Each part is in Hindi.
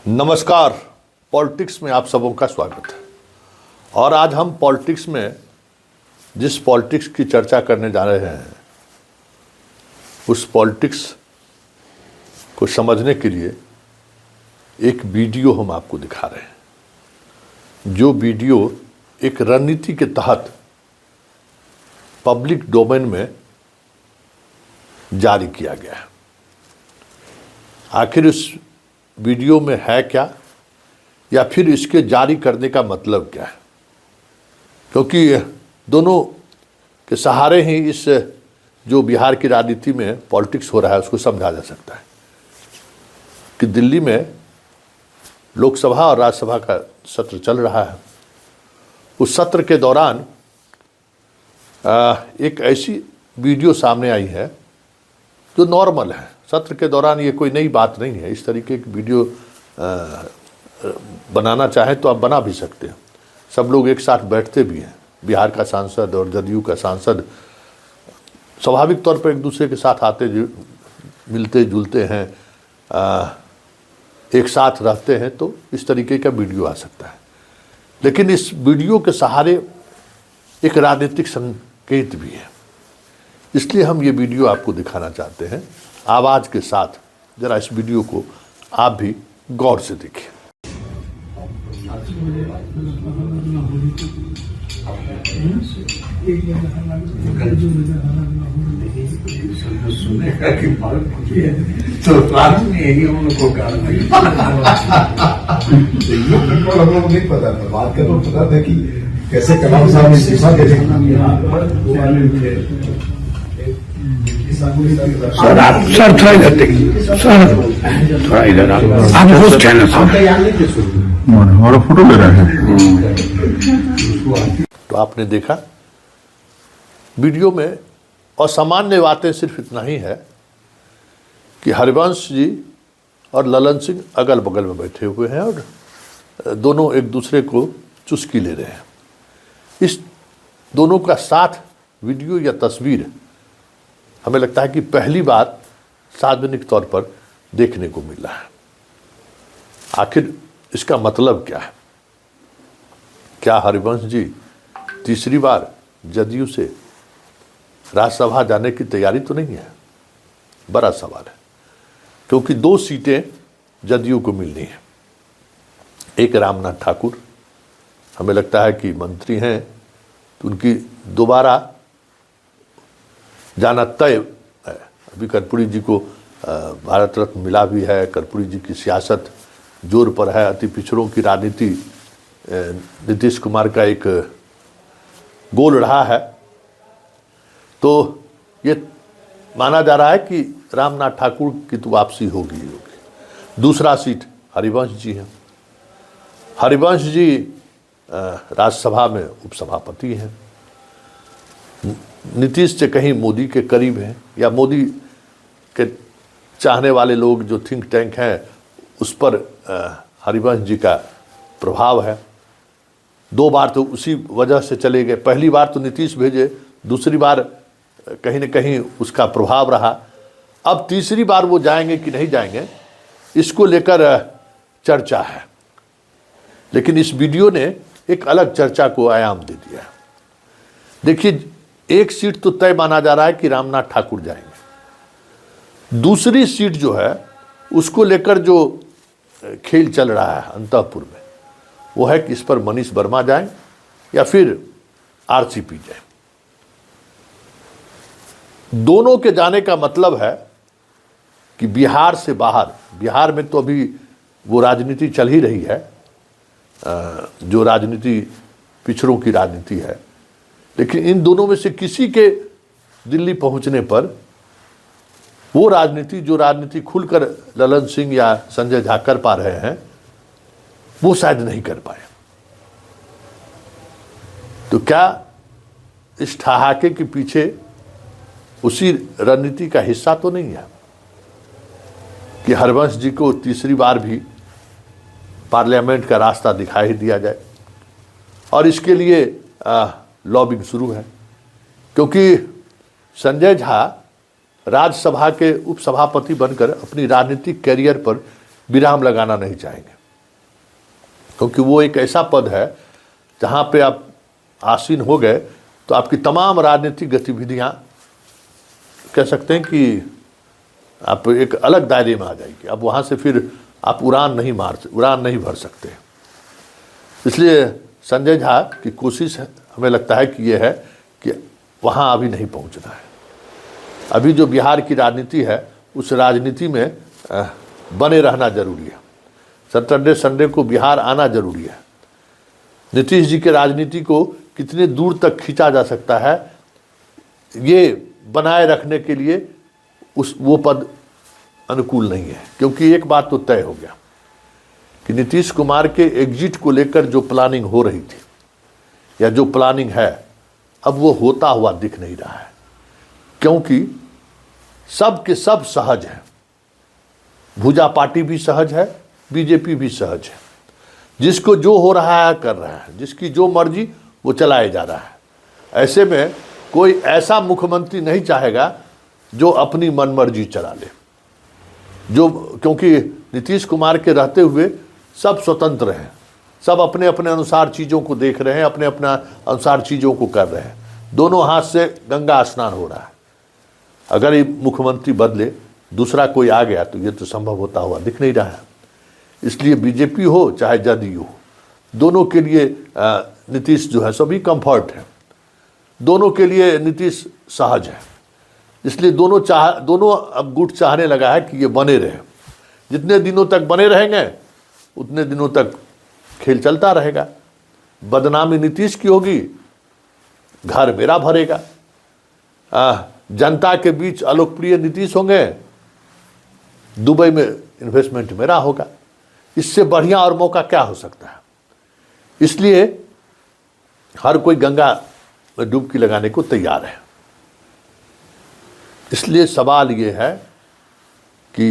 नमस्कार। पॉलिटिक्स में आप सबों का स्वागत है। और आज हम पॉलिटिक्स में जिस पॉलिटिक्स की चर्चा करने जा रहे हैं उस पॉलिटिक्स को समझने के लिए एक वीडियो हम आपको दिखा रहे हैं, जो वीडियो एक रणनीति के तहत पब्लिक डोमेन में जारी किया गया है। आखिर इस वीडियो में है क्या, या फिर इसके जारी करने का मतलब क्या है, क्योंकि दोनों के सहारे ही इस जो बिहार की राजनीति में पॉलिटिक्स हो रहा है उसको समझा जा सकता है। कि दिल्ली में लोकसभा और राज्यसभा का सत्र चल रहा है। उस सत्र के दौरान एक ऐसी वीडियो सामने आई है जो नॉर्मल है। सत्र के दौरान ये कोई नई बात नहीं है। इस तरीके की वीडियो बनाना चाहें तो आप बना भी सकते हैं। सब लोग एक साथ बैठते भी हैं। बिहार का सांसद और जदयू का सांसद स्वाभाविक तौर पर एक दूसरे के साथ आते मिलते जुलते हैं, एक साथ रहते हैं, तो इस तरीके का वीडियो आ सकता है। लेकिन इस वीडियो के सहारे एक राजनीतिक संकेत भी है, इसलिए हम ये वीडियो आपको दिखाना चाहते हैं आवाज़ के साथ। जरा इस वीडियो को आप भी गौर से देखिए। तो क्लास में यही हम लोग को हम लोग नहीं पता था। बात कर पता था कि कैसे कलाम साहब ने शिक्षा सर थोड़ा इधर देखिए, सर थोड़ा इधर आप होस्ट चैनल और फोटो ले रहे हैं। तो आपने देखा वीडियो में, और सामान्य बातें सिर्फ इतना ही है कि हरिवंश जी और ललन सिंह अगल बगल में बैठे हुए हैं और दोनों एक दूसरे को चुस्की ले रहे हैं। इस दोनों का साथ वीडियो या तस्वीर हमें लगता है कि पहली बार सार्वजनिक तौर पर देखने को मिल रहा है। आखिर इसका मतलब क्या है? क्या हरिवंश जी तीसरी बार जदयू से राज्यसभा जाने की तैयारी तो नहीं है? बड़ा सवाल है, क्योंकि 2 सीटें जदयू को मिलनी है। एक रामनाथ ठाकुर, हमें लगता है कि मंत्री हैं तो उनकी दोबारा जाना तय है। अभी कर्पूरी जी को भारत रत्न मिला भी है। कर्पूरी जी की सियासत जोर पर है। अति पिछड़ों की राजनीति नीतीश कुमार का एक गोल रहा है। तो ये माना जा रहा है कि रामनाथ ठाकुर की तो वापसी होगी। दूसरा सीट हरिवंश जी हैं। हरिवंश जी राज्यसभा में उपसभापति हैं। नीतीश से कहीं मोदी के करीब हैं, या मोदी के चाहने वाले लोग जो थिंक टैंक हैं उस पर हरिवंश जी का प्रभाव है। 2 बार तो उसी वजह से चले गए। पहली बार तो नीतीश भेजे, दूसरी बार कहीं न कहीं उसका प्रभाव रहा। अब तीसरी बार वो जाएंगे कि नहीं जाएंगे, इसको लेकर चर्चा है। लेकिन इस वीडियो ने एक अलग चर्चा को आयाम दे दिया है। देखिए, एक सीट तो तय माना जा रहा है कि रामनाथ ठाकुर जाएंगे। दूसरी सीट जो है उसको लेकर जो खेल चल रहा है अंतःपुर में, वो है कि इस पर मनीष वर्मा जाएं या फिर आरसीपी जाए। दोनों के जाने का मतलब है कि बिहार से बाहर, बिहार में तो अभी वो राजनीति चल ही रही है जो राजनीति पिछड़ों की राजनीति है। लेकिन इन दोनों में से किसी के दिल्ली पहुंचने पर वो राजनीति, जो राजनीति खुलकर ललन सिंह या संजय झा कर पा रहे हैं, वो शायद नहीं कर पाए। तो क्या इस ठहाके के पीछे उसी रणनीति का हिस्सा तो नहीं है कि हरिवंश जी को तीसरी बार भी पार्लियामेंट का रास्ता दिखाई दिया जाए? और इसके लिए लॉबिंग शुरू है, क्योंकि संजय झा राज्यसभा के उपसभापति बनकर अपनी राजनीतिक कैरियर पर विराम लगाना नहीं चाहेंगे, क्योंकि वो एक ऐसा पद है जहाँ पे आप आसीन हो गए तो आपकी तमाम राजनीतिक गतिविधियाँ कह सकते हैं कि आप एक अलग दायरे में आ जाएगी। अब वहाँ से फिर आप उड़ान नहीं भर सकते। इसलिए संजय झा की कोशिश हमें लगता है कि ये है कि वहाँ अभी नहीं पहुँचना है। अभी जो बिहार की राजनीति है उस राजनीति में बने रहना जरूरी है। सैटरडे संडे को बिहार आना जरूरी है। नीतीश जी के राजनीति को कितने दूर तक खींचा जा सकता है ये बनाए रखने के लिए वो पद अनुकूल नहीं है, क्योंकि एक बात तो तय हो गया कि नीतीश कुमार के एग्जिट को लेकर जो प्लानिंग हो रही थी या जो प्लानिंग है अब वो होता हुआ दिख नहीं रहा है, क्योंकि सब के सब सहज है। भुजा पार्टी भी सहज है, बीजेपी भी सहज है। जिसको जो हो रहा है कर रहा है, जिसकी जो मर्जी वो चलाए जा रहा है। ऐसे में कोई ऐसा मुख्यमंत्री नहीं चाहेगा जो अपनी मनमर्जी चला ले, क्योंकि नीतीश कुमार के रहते हुए सब स्वतंत्र हैं, सब अपने अपने अनुसार चीज़ों को देख रहे हैं, अपने अपना अनुसार चीज़ों को कर रहे हैं। दोनों हाथ से गंगा स्नान हो रहा है। अगर ये मुख्यमंत्री बदले, दूसरा कोई आ गया तो ये तो संभव होता हुआ दिख नहीं रहा है। इसलिए बीजेपी हो चाहे जदयू हो, दोनों के लिए नीतीश जो है सभी कंफर्ट है, दोनों के लिए नीतीश सहज है। इसलिए दोनों अब गुट चाहने लगा है कि ये बने रहे। जितने दिनों तक बने रहेंगे उतने दिनों तक खेल चलता रहेगा। बदनामी नीतीश की होगी, घर मेरा भरेगा। जनता के बीच अलोकप्रिय नीतीश होंगे, दुबई में इन्वेस्टमेंट मेरा होगा। इससे बढ़िया और मौका क्या हो सकता है। इसलिए हर कोई गंगा में डुबकी लगाने को तैयार है। इसलिए सवाल ये है कि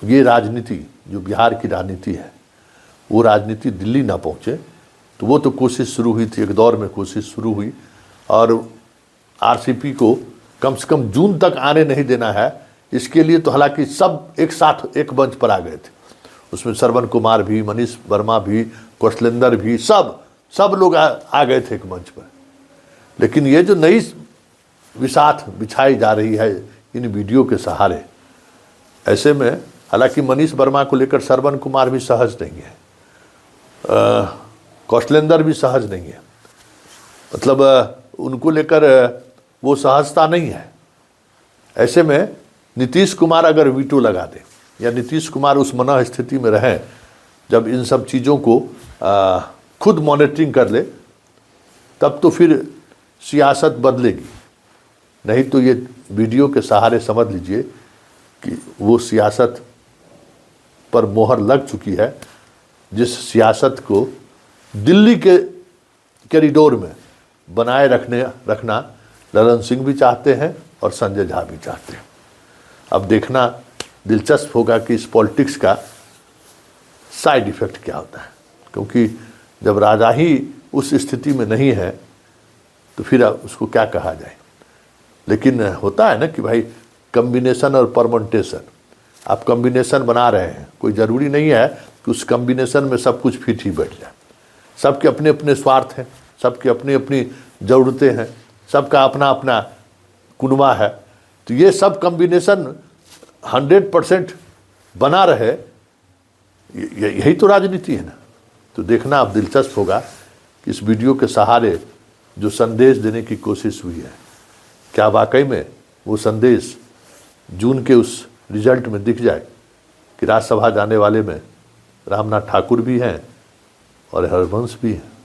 ये राजनीति जो बिहार की राजनीति है वो राजनीति दिल्ली ना पहुँचे। तो वो तो कोशिश शुरू हुई थी, एक दौर में कोशिश शुरू हुई, और आरसीपी को कम से कम जून तक आने नहीं देना है। इसके लिए तो हालांकि सब एक साथ एक मंच पर आ गए थे। उसमें श्रवण कुमार भी, मनीष वर्मा भी, कौशलेंद्र भी, सब लोग आ गए थे एक मंच पर। लेकिन ये जो नई विसात बिछाई जा रही है इन वीडियो के सहारे, ऐसे में हालांकि मनीष वर्मा को लेकर श्रवण कुमार भी सहज नहीं है, कौशलेंद्र भी सहज नहीं है, मतलब उनको लेकर वो सहजता नहीं है। ऐसे में नीतीश कुमार अगर वीटो लगा दे या नीतीश कुमार उस मनः स्थिति में रहें जब इन सब चीज़ों को खुद मॉनिटरिंग कर ले, तब तो फिर सियासत बदलेगी। नहीं तो ये वीडियो के सहारे समझ लीजिए कि वो सियासत पर मोहर लग चुकी है, जिस सियासत को दिल्ली के कॉरिडोर में बनाए रखना ललन सिंह भी चाहते हैं और संजय झा भी चाहते हैं। अब देखना दिलचस्प होगा कि इस पॉलिटिक्स का साइड इफ़ेक्ट क्या होता है, क्योंकि जब राजा ही उस स्थिति में नहीं है तो फिर उसको क्या कहा जाए। लेकिन होता है ना कि भाई कम्बिनेशन और परमोटेशन, आप कम्बिनेशन बना रहे हैं, कोई ज़रूरी नहीं है कि उस कम्बिनेशन में सब कुछ फिट ही बैठ जाए। सबके अपने अपने स्वार्थ हैं, सबकी अपनी अपनी ज़रूरतें हैं, सबका अपना अपना कुनबा है। तो ये सब कम्बिनेशन 100% बना रहे, यही तो राजनीति है ना। तो देखना अब दिलचस्प होगा कि इस वीडियो के सहारे जो संदेश देने की कोशिश हुई है, क्या वाकई में वो संदेश जून के उस रिजल्ट में दिख जाए कि राज्यसभा जाने वाले में रामनाथ ठाकुर भी हैं और हरवंश भी हैं।